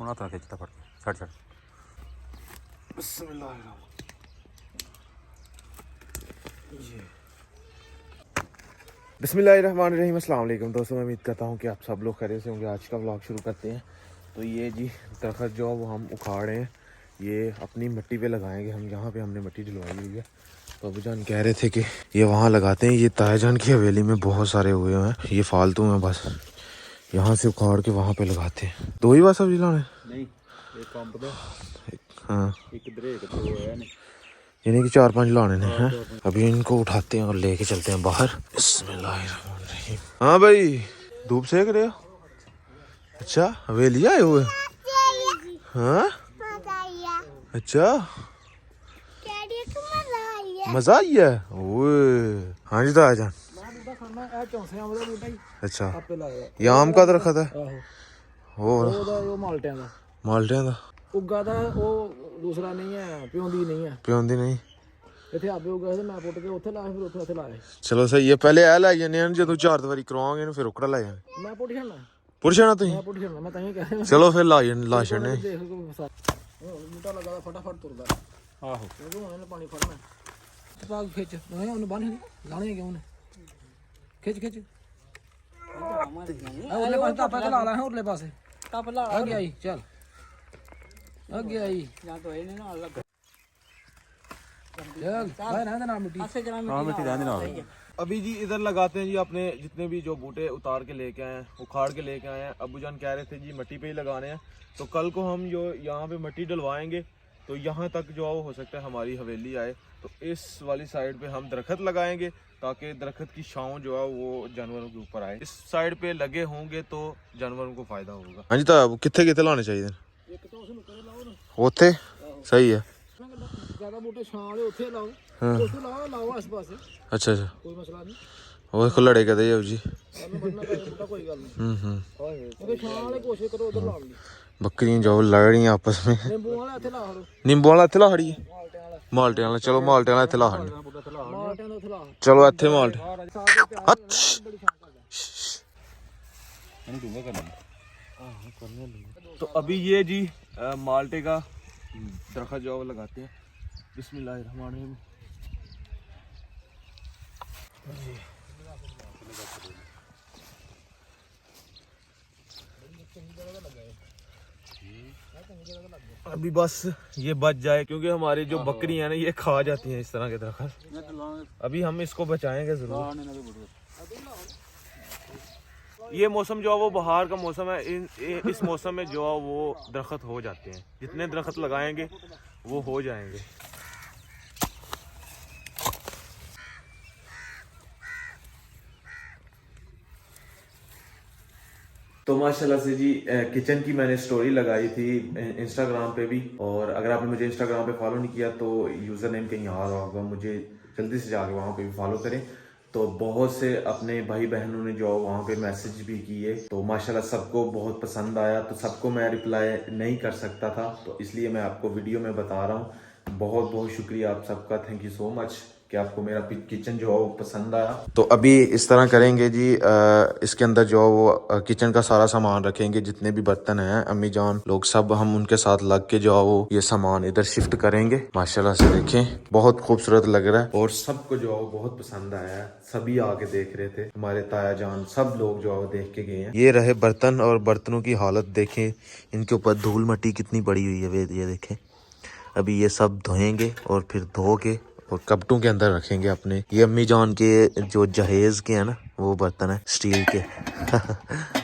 अपना हाथ खींचता फट छड़ छड़। बिस्मिल्लाहिर्रहमानिर्रहीम। अस्सलाम वालेकुम दोस्तों, मैं उम्मीद करता हूँ कि आप सब लोग खैरियत से होंगे। आज का व्लॉग शुरू करते हैं। तो ये जी दरख्त जो वो हम उखाड़े हैं, ये अपनी मिट्टी पे लगाएंगे हम। यहाँ पे हमने मिट्टी डलवाई हुई है, तो अबू जान कह रहे थे कि ये वहाँ लगाते हैं। ये ताया जान की हवेली में बहुत सारे हुए हैं, ये फालतू में, बस यहाँ से उखाड़ के वहाँ पे लगाते हैं। दो ही बार सब्जी लाने नहीं एक काम पता हाँ, एक इधर एक तो है नहीं यानी कि 4-5 लाने हैं। अभी इनको उठाते हैं और लेके चलते हैं बाहर। बिस्मिल्लाहिर्रहमानिर्रहीम। हाँ भाई, धूप सेक रहे हो? अच्छा, हवेली आए हुए? हाँ अच्छा, मजा आई है। ओए हाँ जी ताया जान। अच्छा, ये आम का दरख्त है? और माल्टियां दा उगा दा वो दूसरा नहीं है, प्योंदी नहीं है। प्योंदी नहीं। इतने आपे उगा से मैं पुट के उत्थे लाए, फिर उत्थे लाए। चलो सही है, पहले ए लै जन्ने हैं, जदों 4 वारी करवावांगे फिर उकड़ा लै जाने। मैं पुट छड़ना, पुर छड़ना तुसीं? मैं पुट छड़ना, मैं ताई कह रहा। चलो फिर ला छड़ने। देख बूटा लगा दा फटाफट तुरदा। आहो क्योंकि उन्होंने पानी फड़ना पाग खिंच नहीं, उन्हें बांध लाने क्यों ने खिंच खिंच उरले पास टापा के ला ला है, उरले पास टापा ला आ गया ही। चल आ गया ही, यहां तो है नहीं ना अलग। चल भाई ना ना मिट्टी हां मिट्टी रहने ना। अभी जी इधर लगाते हैं जी अपने जितने भी जो बूटे उतार के लेके आए हैं, उखाड़ के लेके आए हैं। अबू जान कह रहे थे जी मिट्टी पे ही लगाने हैं, तो कल को हम जो यहाँ पे मिट्टी डलवाएंगे तो यहाँ तक जो हो सकता है हमारी हवेली आए। तो इस वाली साइड पे हम दरख्त लगाएंगे ताकि दरख्त की छांव जो है वो जानवरों के ऊपर आए। इस साइड पे लगे होंगे तो जानवरों को फायदा होगा। हाँ जी, तो कितने कितने लाने चाहिए? उथे सही है। ज्यादा बूटे छां वाले उत्थे लाओ, हाँ। उत्थे लाओ आस पास, अच्छा अच्छा, कोई मसला नहीं। वो खुलड़े कहते हैं जी। मैं बनना पे बूटा कोई गल नहीं। ओके छां वाले कोशिश करो उधर लाओ। बकरियां जो लड़ रही हैं आपस में। नींबू वाला इथे ला लो, नींबू वाला इत्थे ला खड़ी है। माल्टे वाला, माल्टे वाला, चलो माल्टे वाला इत्थे ला खड़ी। माल्टे दा उथे ला। चलो इत्थे माल्टे। मैंने दूंगा करना। तो अभी ये जी माल्टे का दरख्त जो लगाते हैं। बिस्मिल्लाहिर्रहमानिर्रहीम। अभी बस ये बच जाए, क्योंकि हमारी जो बकरी है ना ये खा जाती हैं इस तरह के दरख्त। अभी हम इसको बचाएंगे जरूर। ये मौसम जो है वो बहार का मौसम है। इस मौसम में जो है वो दरख्त हो जाते हैं, जितने दरख्त लगाएंगे वो हो जाएंगे। तो माशाल्लाह से जी किचन की मैंने स्टोरी लगाई थी इंस्टाग्राम पे भी, और अगर आपने मुझे इंस्टाग्राम पे फॉलो नहीं किया तो यूज़र नेम कहीं आ रहा होगा, मुझे जल्दी से जाके वहाँ पे भी फॉलो करें। तो बहुत से अपने भाई बहनों ने जो वहाँ पे मैसेज भी किए, तो माशाल्लाह सबको बहुत पसंद आया। तो सबको मैं रिप्लाई नहीं कर सकता था, तो इसलिए मैं आपको वीडियो में बता रहा हूँ। बहुत बहुत शुक्रिया आप सबका, थैंक यू सो मच कि आपको मेरा किचन जो है वो पसंद आया। तो अभी इस तरह करेंगे जी, इसके अंदर जो है वो किचन का सारा सामान रखेंगे, जितने भी बर्तन हैं, अम्मी जान लोग सब हम उनके साथ लग के जो है वो ये सामान इधर शिफ्ट करेंगे। माशाल्लाह से देखें बहुत खूबसूरत लग रहा है और सबको जो है वो बहुत पसंद आया है। सभी आके देख रहे थे, हमारे ताया जान सब लोग जो है वो देख के गए हैं। ये रहे बर्तन, और बर्तनों की हालत देखें, इनके ऊपर धूल मट्टी कितनी पड़ी हुई है, ये देखें। अभी ये सब धोएंगे और फिर धो के और कपटों के अंदर रखेंगे अपने। ये अम्मी जान के जो जहेज के हैं ना वो बर्तन है स्टील के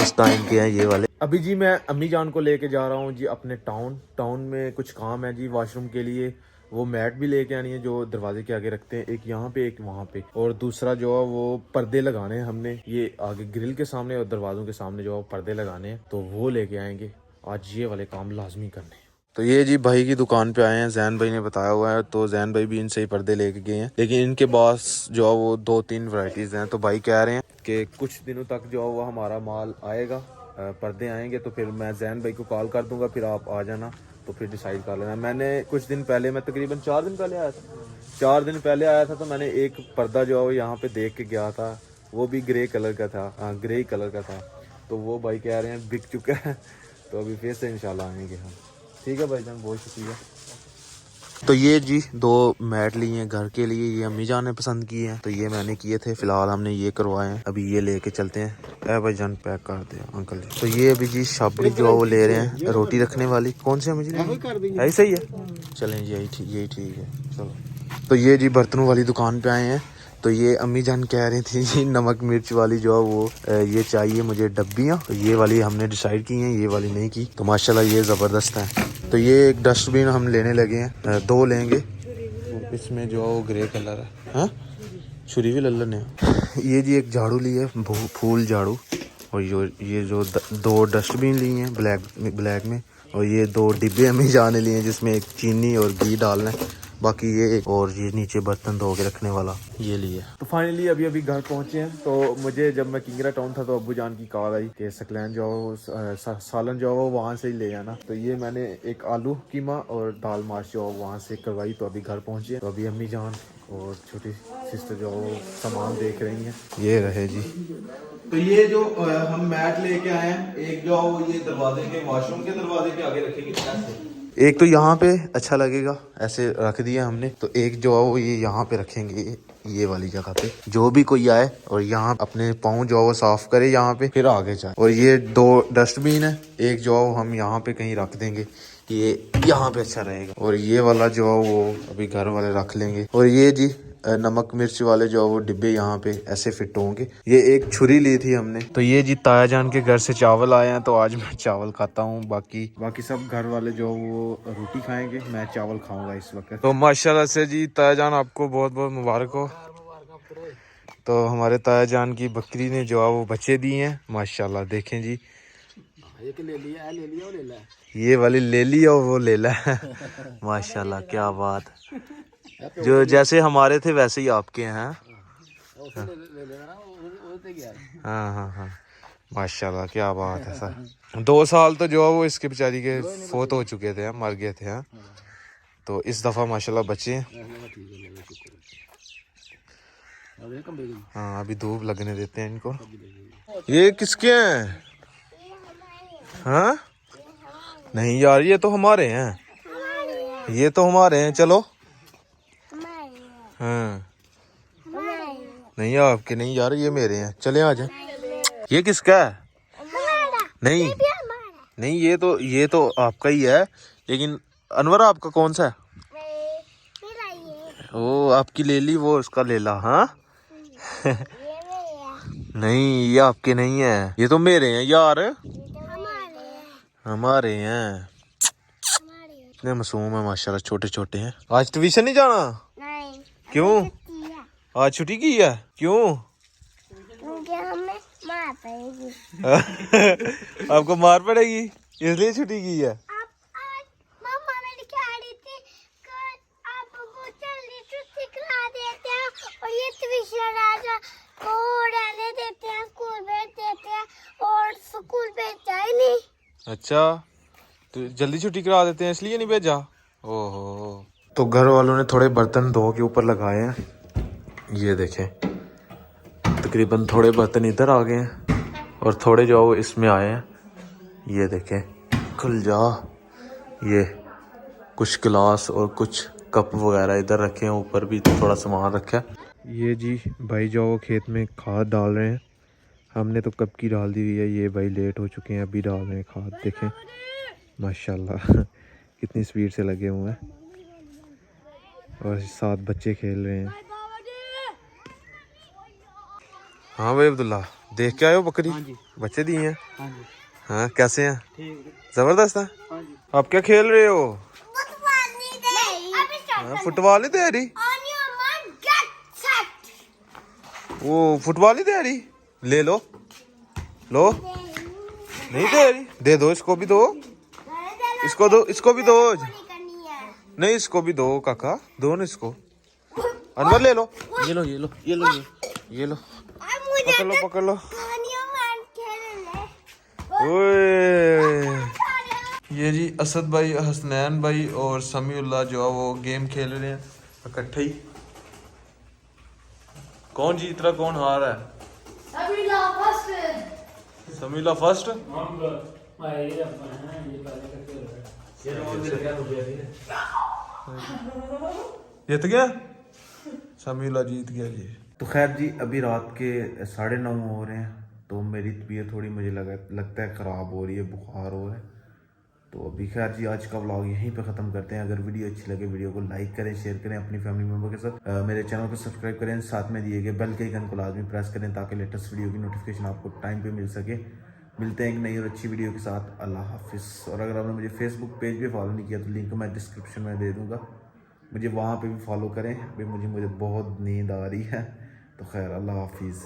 उस टाइम के हैं ये वाले। अभी जी मैं अम्मी जान को लेके जा रहा हूँ जी अपने टाउन में कुछ काम है जी वॉशरूम के लिए। वो मैट भी लेके आनी है जो दरवाजे के आगे रखते हैं, एक यहाँ पे एक वहाँ पे, और दूसरा जो है वो पर्दे लगाने हैं हमने, ये आगे ग्रिल के सामने और दरवाजों के सामने जो है पर्दे लगाने हैं, तो वो लेके आएंगे। आज ये वाले काम लाजमी करने हैं। तो ये जी भाई की दुकान पे आए हैं, जैन भाई ने बताया हुआ है, तो जैन भाई भी इनसे ही पर्दे लेके गए हैं, लेकिन इनके पास जो है वो 2-3 वैरायटीज़ हैं। तो भाई कह रहे हैं कि कुछ दिनों तक जो है वो हमारा माल आएगा, पर्दे आएंगे, तो फिर मैं जैन भाई को कॉल कर दूंगा, फिर आप आ जाना, तो फिर डिसाइड कर लेना। मैंने कुछ दिन पहले, मैं तकरीबन 4 दिन पहले आया था, 4 दिन पहले आया था, तो मैंने एक पर्दा जो है वो यहाँ पे देख के गया था, वो भी ग्रे कलर का था, हाँ ग्रे कलर का था। तो वो भाई कह रहे हैं बिक चुका है, तो अभी फिर से इंशाल्लाह आएंगे हम। ठीक है भाईजान, बहुत शुक्रिया। तो ये जी 2 मैट लिए हैं घर के लिए, ये अम्मी जान ने पसंद किए हैं, तो ये मैंने किए थे। फिलहाल हमने ये करवाए हैं, अभी ये लेके चलते हैं। भाईजान पैक कर दे अंकल जी। तो ये अभी जी शाबड़ी जो वो ले रहे हैं रोटी रखने वाली। कौन से अम्मी जी? ऐसा ही है, चलें जी यही ठीक है। चलो तो ये जी बर्तनों वाली दुकान पे आए हैं। तो ये अम्मी जान कह रही थी जी नमक मिर्च वाली जो है वो ये चाहिए मुझे डब्बियाँ, तो ये वाली हमने डिसाइड की हैं, ये वाली नहीं की। तो माशाल्लाह ये ज़बरदस्त है। तो ये एक डस्टबिन हम लेने लगे हैं, 2 लेंगे। इसमें जो है वो ग्रे कलर है। हाँ छुरी भी लल्लन है। ये जी एक झाड़ू ली है, फूल झाड़ू। और ये जो 2 डस्टबिन लिए हैं ब्लैक में। और ये 2 डिब्बे हमें जाने लिए हैं जिसमें एक चीनी और घी डालना है। बाकी ये और ये नीचे बर्तन धो के रखने वाला ये लिए। तो फाइनली अभी घर पहुंचे हैं। तो मुझे जब मैं किंगरा टाउन था तो अब्बू जान की कॉल आई कि सकलैन जो सालन जो वो वहाँ से ही ले जाना। तो ये मैंने एक आलू कीमा और दाल माश जो वहाँ से करवाई। तो अभी घर पहुंचे। तो अभी अम्मी जान और छोटी सिस्टर जो वो सामान देख रही हैं। ये रहे जी। तो ये जो हम मैट लेके आए हैं, एक जो ये दरवाजे के वॉशरूम के दरवाजे के आगे रखेंगे ऐसे। एक तो यहाँ पे अच्छा लगेगा, ऐसे रख दिया हमने। तो एक जो है वो ये यहाँ पे रखेंगे, ये वाली जगह पे। जो भी कोई आए और यहाँ अपने पाँव जो है वो साफ करे यहाँ पे, फिर आगे जाए। और ये 2 डस्टबिन है, एक जो है हम यहाँ पे कहीं रख देंगे, ये यहाँ पे अच्छा रहेगा। और ये वाला जो है वो अभी घर वाले रख लेंगे। और ये जी नमक मिर्च वाले जो वो डिब्बे यहाँ पे ऐसे फिट होंगे। ये एक छुरी ली थी हमने। तो ये जी ताया जान के घर से चावल आए हैं, तो आज मैं चावल खाता हूँ। बाकी सब घर वाले जो वो रोटी खाएंगे, मैं चावल खाऊंगा इस वक्त। तो माशाल्लाह से जी ताया जान आपको बहुत बहुत मुबारक हो। तो हमारे ताया जान की बकरी ने जो है वो बच्चे दिए हैं माशाल्लाह। देखें जी, ये वाली ले ली और वो ले ला। माशाल्लाह क्या बात। जो जैसे हमारे थे वैसे ही आपके हैं। हाँ माशाल्लाह क्या बात है सर। 2 साल तो जो है वो इसके बेचारी के फोत हो चुके थे, मर गए थे। हाँ तो इस दफ़ा माशाल्लाह बचे हैं। हाँ अभी धूप लगने देते हैं इनको। ये किसके हैं? हाँ नहीं यार ये तो हमारे हैं, ये तो हमारे हैं। चलो हाँ नहीं आपके नहीं यार, ये मेरे हैं। चले आ जाए। ये किसका है? नहीं ये तो आपका ही है। लेकिन अनवर आपका कौन सा है? वो आपकी ले ली, वो उसका ले ला। हाँ नहीं ये आपके नहीं है, ये तो मेरे हैं यार। हमारे हैं। इतने मासूम है माशाल्लाह, छोटे छोटे हैं। आज ट्यूशन नहीं जाना? नहीं। क्यों? आज छुट्टी की है? क्यों? हमें मार पड़ेगी। आपको मार पड़ेगी इसलिए छुट्टी की है। अच्छा तो जल्दी छुट्टी करा देते हैं इसलिए नहीं भेजा। ओहो। तो घर वालों ने थोड़े बर्तन धो के ऊपर लगाए हैं, ये देखें। तकरीबन थोड़े बर्तन इधर आ गए हैं और थोड़े जो वो इसमें आए हैं। ये देखें, खुल जा। ये कुछ गिलास और कुछ कप वगैरह इधर रखे हैं, ऊपर भी थोड़ा सामान रखा है। ये जी भाई जो वो खेत में खाद डाल रहे हैं। हमने तो कब की डाल दी हुई है, ये भाई लेट हो चुके हैं, अभी डाल रहे हैं खाद। देखें माशाल्लाह कितनी स्पीड से लगे हुए हैं। और 7 बच्चे खेल रहे हैं। हाँ भाई अब्दुल्ला देख के आए हो बकरी? हाँ जी। बच्चे दिए हैं? हाँ जी। हाँ कैसे हैं? जबरदस्त है। हाँ जी। आप क्या खेल रहे हो? फुटबॉल नहीं दे रही? वो फुटबॉल नहीं दे रही? ले लो नहीं दे रही, दे दो इसको भी दो, इसको दो, इसको भी दो। नहीं इसको भी दो काका, दो ना इसको। अनवर ले लो, ये लो ये लो ये लो ये लो, पकड़ लो। ओए ये जी असद भाई, हसनैन भाई और समीउल्लाह जो है वो गेम खेल रहे हैं इकट्ठे ही। कौन जीत रहा कौन हार रहा है? समीउल्लाह फर्स्ट। जीत गया समीला, जीत गया जी। तो खैर जी, अभी रात के 9:30 हो रहे हैं, तो मेरी तबीयत थोड़ी मुझे लगता है ख़राब हो रही है, बुखार हो रहा है। तो अभी खैर जी, आज का व्लॉग यहीं पे ख़त्म करते हैं। अगर वीडियो अच्छी लगे वीडियो को लाइक करें, शेयर करें अपनी फैमिली मेम्बर के साथ। मेरे चैनल को सब्सक्राइब करें, साथ में दिए गए बेल के आइकन को लाजमी प्रेस करें ताकि लेटेस्ट वीडियो की नोटिफिकेशन आपको टाइम पे मिल सके। मिलते हैं एक नई और अच्छी वीडियो के साथ। अल्लाह हाफिज़। और अगर आपने मुझे फेसबुक पेज पे फॉलो नहीं किया तो लिंक मैं डिस्क्रिप्शन में दे दूँगा, मुझे वहाँ पर भी फॉलो करें। अभी मुझे बहुत नींद आ रही है। तो खैर, अल्लाह हाफिज़।